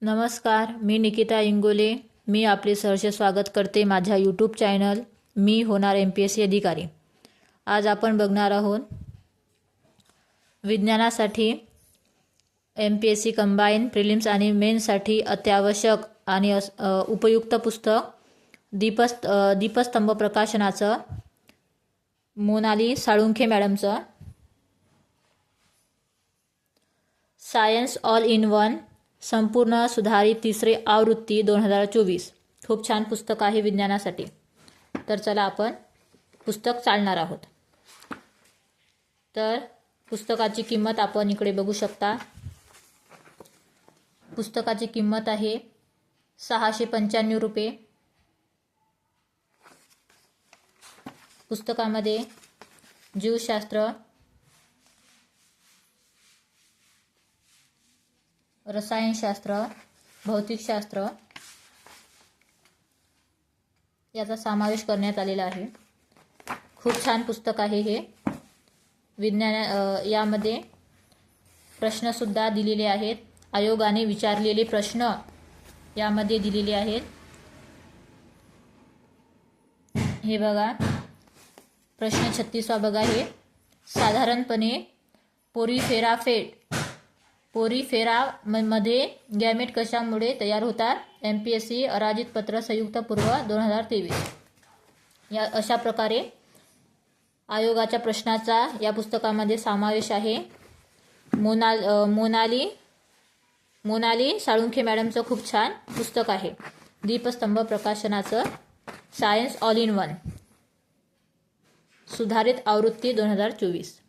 नमस्कार, मी निकिता इंगोले. मी आपले सहर्ष स्वागत करते माझ्या यूट्यूब चॅनल मी होणार MPSC अधिकारी. आज आपण बघणार आहोत विज्ञानासाठी MPSC कंबाईन प्रिलिम्स आणि मेन्ससाठी अत्यावश्यक आणि उपयुक्त पुस्तक दीपस्तंभ प्रकाशनाचं मोनाली साळुंखे मॅडमचं सायन्स ऑल इन वन संपूर्ण सुधारित तिसरी आवृत्ती 2024. खूप छान पुस्तक आहे विज्ञानासाठी. तर चला आपण पुस्तक चालणार आहोत. तर पुस्तकाची किंमत आपण इकडे बघू शकता. पुस्तकाची किंमत आहे 695 रुपये. पुस्तकामध्ये जीवशास्त्र, रसायनशास्त्र, भौतिकशास्त्र याचा समावेश करण्यात आलेला आहे. खूप छान पुस्तक आहे हे. यामध्ये प्रश्नसुद्धा दिलेले आहेत. आयोगाने विचारलेले प्रश्न यामध्ये दिलेले आहेत. हे बघा, प्रश्न 36 बघा. हे साधारणपणे पोरीफेरा मध्ये गॅमेट कशामुळे तयार होतात? MPSC अराजीत पत्र संयुक्त पूर्व 2023. या अशा प्रकारे आयोगाच्या प्रश्नाचा या पुस्तकामध्ये समावेश आहे. मोनाली साळुंखे मॅडमचं खूप छान पुस्तक आहे. दीपस्तंभ प्रकाशनाचं सायन्स ऑल इन वन सुधारित आवृत्ती 2024.